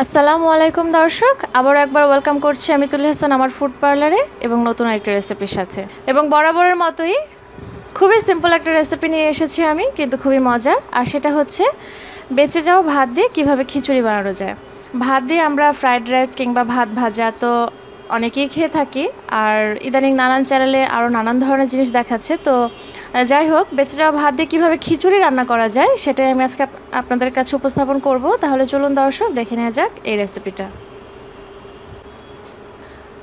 আসসালামু আলাইকুম দর্শক, আবার একবার ওয়েলকাম করছি আমি তুলি হাসান আমার ফুড পার্লারে এবং নতুন একটা রেসিপির সাথে। এবং বরাবরের মতোই খুবই সিম্পল একটা রেসিপি নিয়ে এসেছি আমি, কিন্তু খুবই মজার। আর সেটা হচ্ছে বেঁচে যাওয়া ভাত দিয়ে কিভাবে খিচুড়ি বানানো যায়। ভাত দিয়ে আমরা ফ্রাইড রাইস কিংবা ভাত ভাজা তো অনেকেই খেয়ে থাকি, আর ইদানিং নানান চ্যানেলে আরও নানান ধরনের জিনিস দেখাচ্ছে। তো যাই হোক, বেঁচে যাওয়া ভাত দিয়ে কীভাবে খিচুড়ি রান্না করা যায় সেটাই আমি আজকে আপনাদের কাছে উপস্থাপন করব। তাহলে চলুন দর্শক, দেখে নেওয়া যাক এই রেসিপিটা।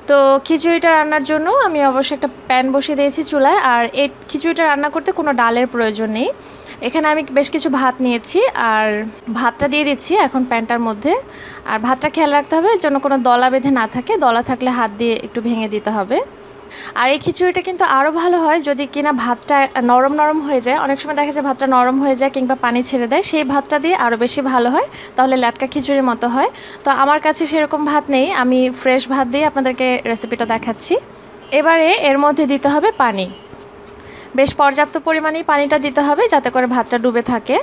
তো খিচুড়িটা রান্নার জন্য আমি অবশ্যই একটা প্যান বসিয়ে দিয়েছি চুলায়। আর এই খিচুড়িটা রান্না করতে কোনো ডালের প্রয়োজন নেই। এখানে আমি বেশ কিছু ভাত নিয়েছি আর ভাতটা দিয়ে দিচ্ছি এখন প্যানটার মধ্যে। আর ভাতটা খেয়াল রাখতে হবে যেন কোনো দলা বেঁধে না থাকে, দলা থাকলে হাত দিয়ে একটু ভেঙে দিতে হবে। আর এই খিচুড়িটা কিন্তু আরও ভালো হয় যদি কিনা ভাতটা নরম নরম হয়ে যায়। অনেক সময় দেখা যায় ভাতটা নরম হয়ে যায় কিংবা পানি ছেড়ে দেয়, সেই ভাতটা দিয়ে আরও বেশি ভালো হয়, তাহলে লাটকা খিচুড়ির মতো হয়। তো আমার কাছে সেরকম ভাত নেই, আমি ফ্রেশ ভাত দিয়ে আপনাদেরকে রেসিপিটা দেখাচ্ছি। এবারে এর মধ্যে দিতে হবে পানি, বেশ পর্যাপ্ত পরিমাণেই পানিটা দিতে হবে যাতে করে ভাতটা ডুবে থাকে।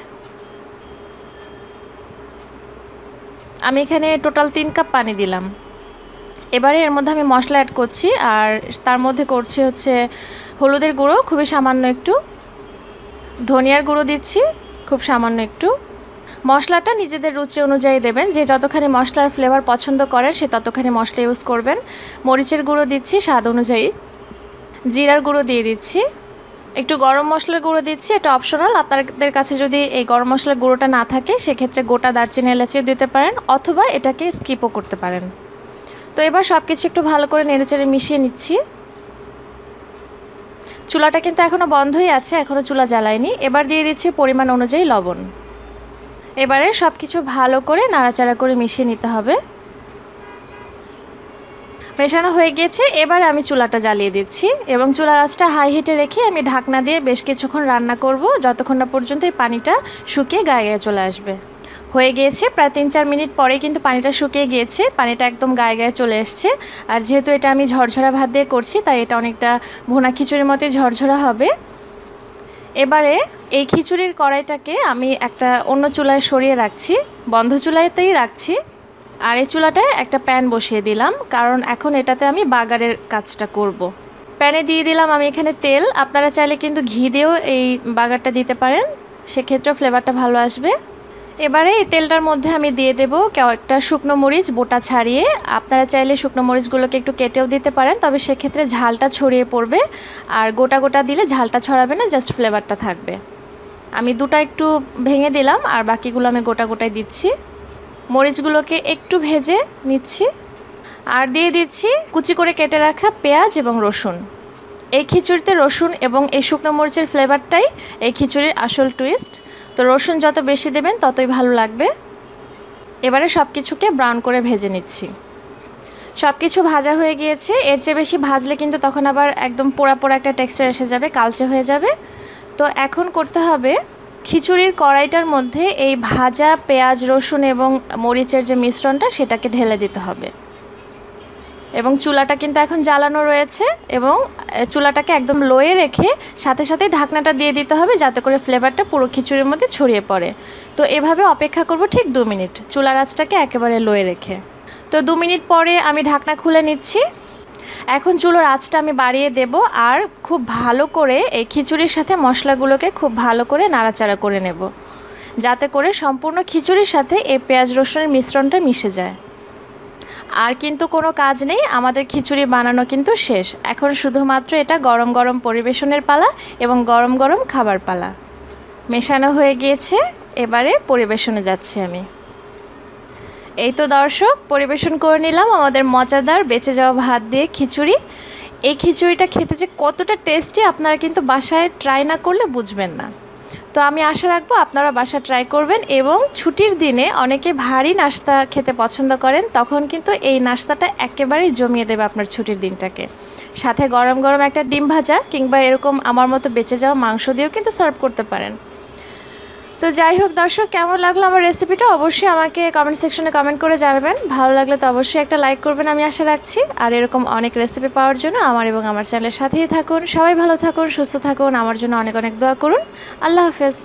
আমি এখানে টোটাল 3 কাপ পানি দিলাম। এবারে এর মধ্যে আমি মশলা অ্যাড করছি, আর তার মধ্যে করছি হচ্ছে হলুদের গুঁড়ো খুবই সামান্য একটু, ধনিয়ার গুঁড়ো দিচ্ছি খুব সামান্য একটু। মশলাটা নিজেদের রুচি অনুযায়ী দেবেন, যে যতখানি মশলার ফ্লেভার পছন্দ করেন সে ততখানি মশলা ইউজ করবেন। মরিচের গুঁড়ো দিচ্ছি স্বাদ অনুযায়ী, জিরার গুঁড়ো দিয়ে দিচ্ছি, একটু গরম মশলার গুঁড়ো দিচ্ছি, এটা অপশনাল। আপনাদের কাছে যদি এই গরম মশলার গুঁড়োটা না থাকে সেক্ষেত্রে গোটা দারচিনি এলাচিও দিতে পারেন, অথবা এটাকে স্কিপও করতে পারেন। তো এবার সব কিছু একটু ভালো করে নেড়েচেড়ে মিশিয়ে নিচ্ছি। চুলাটা কিন্তু এখনও বন্ধই আছে, এখনও চুলা জ্বালায়নি। এবার দিয়ে দিচ্ছি পরিমাণ অনুযায়ী লবণ। এবারে সব কিছু ভালো করে নাড়াচাড়া করে মিশিয়ে নিতে হবে। মেশানো হয়ে গিয়েছে, এবার আমি চুলাটা জ্বালিয়ে দিচ্ছি এবং চুলার আঁচটা হাই হিটে রেখে আমি ঢাকনা দিয়ে বেশ কিছুক্ষণ রান্না করব, যতক্ষণ না পর্যন্ত এই পানিটা শুকিয়ে গায়ে গায়ে চলে আসবে। হয়ে গিয়েছে প্রায় 3-4 মিনিট পরে কিন্তু পানিটা শুকিয়ে গিয়েছে, পানিটা একদম গায়ে গায়ে চলে এসছে। আর যেহেতু এটা আমি ঝরঝরা ভাত দিয়ে করছি তাই এটা অনেকটা ভুনা খিচুড়ির মতোই ঝরঝরা হবে। এবারে এই খিচুড়ির কড়াইটাকে আমি একটা অন্য চুলায় সরিয়ে রাখছি, বন্ধ চুলাতেই রাখছি। আর এই চুলাটায় একটা প্যান বসিয়ে দিলাম, কারণ এখন এটাতে আমি বাগারের কাজটা করব। প্যানে দিয়ে দিলাম আমি এখানে তেল, আপনারা চাইলে কিন্তু ঘি দিয়েও এই বাগারটা দিতে পারেন, সেক্ষেত্রেও ফ্লেভারটা ভালো আসবে। এবারে এই তেলটার মধ্যে আমি দিয়ে দেবো কয়েকটা শুকনো মরিচ বোটা ছাড়িয়ে। আপনারা চাইলে শুকনো মরিচগুলোকে একটু কেটেও দিতে পারেন, তবে সেক্ষেত্রে ঝালটা ছড়িয়ে পড়বে। আর গোটা গোটা দিলে ঝালটা ছড়াবে না, জাস্ট ফ্লেভারটা থাকবে। আমি দুটো একটু ভেঙে দিলাম আর বাকিগুলো আমি গোটা গোটায় দিচ্ছি। মরিচগুলোকে একটু ভেজে নিচ্ছি আর দিয়ে দিচ্ছি কুচি করে কেটে রাখা পেঁয়াজ এবং রসুন। এই খিচুড়িতে রসুন এবং এই শুকনো মরিচের ফ্লেভারটাই এই খিচুড়ির আসল টুইস্ট। তো রসুন যত বেশি দেবেন ততই ভালো লাগবে। এবারে সব কিছুকে ব্রাউন করে ভেজে নিচ্ছি। সব কিছু ভাজা হয়ে গিয়েছে, এর চেয়ে বেশি ভাজলে কিন্তু তখন আবার একদম পোড়া পোড়া একটা টেক্সচার এসে যাবে, কালচে হয়ে যাবে। তো এখন করতে হবে খিচুড়ির কড়াইটার মধ্যে এই ভাজা পেঁয়াজ রসুন এবং মরিচের যে মিশ্রণটা সেটাকে ঢেলে দিতে হবে। এবং চুলাটা কিন্তু এখন জ্বালানো রয়েছে এবং চুলাটাকে একদম লোয়ে রেখে সাথে সাথে ঢাকনাটা দিয়ে দিতে হবে যাতে করে ফ্লেভারটা পুরো খিচুড়ির মধ্যে ছড়িয়ে পড়ে। তো এভাবে অপেক্ষা করব ঠিক 2 মিনিট, চুলার আঁচটাকে একেবারে লোয়ে রেখে। তো 2 মিনিট পরে আমি ঢাকনা খুলে নিচ্ছি। এখন চুলোর আঁচটা আমি বাড়িয়ে দেব আর খুব ভালো করে এই খিচুড়ির সাথে মশলাগুলোকে খুব ভালো করে নাড়াচাড়া করে নেব, যাতে করে সম্পূর্ণ খিচুড়ির সাথে এই পেঁয়াজ রসুনের মিশ্রণটা মিশে যায়। আর কিন্তু কোনো কাজ নেই, আমাদের খিচুড়ি বানানো কিন্তু শেষ। এখন শুধুমাত্র এটা গরম গরম পরিবেশনের পালা এবং গরম গরম খাবার পালা। মেশানো হয়ে গিয়েছে, এবারে পরিবেশনে যাচ্ছি আমি। এই তো দর্শক, পরিবেশন করে নিলাম আমাদের মজাদার বেঁচে যাওয়া ভাত দিয়ে খিচুড়ি। এই খিচুড়িটা খেতে যে কতটা টেস্টি আপনারা কিন্তু বাসায় ট্রাই না করলে বুঝবেন না। তো আমি আশা রাখবো আপনারা বাসা ট্রাই করবেন। এবং ছুটির দিনে অনেকে ভারী নাস্তা খেতে পছন্দ করেন, তখন কিন্তু এই নাস্তাটা একেবারেই জমিয়ে দেবে আপনার ছুটির দিনটাকে। সাথে গরম গরম একটা ডিম ভাজা কিংবা এরকম আমার মতো বেঁচে যাওয়া মাংস দিয়েও কিন্তু সার্ভ করতে পারেন। তো যাই হোক দর্শক, কেমন লাগলো আমার রেসিপিটা অবশ্যই আমাকে কমেন্ট সেকশনে কমেন্ট করে জানাবেন। ভালো লাগলে তো অবশ্যই একটা লাইক করবেন আমি আশা রাখছি। আর এরকম অনেক রেসিপি পাওয়ার জন্য আমার এবং আমার চ্যানেলের সাথেই থাকুন। সবাই ভালো থাকুন, সুস্থ থাকুন, আমার জন্য অনেক অনেক দোয়া করুন। আল্লাহ হাফেজ।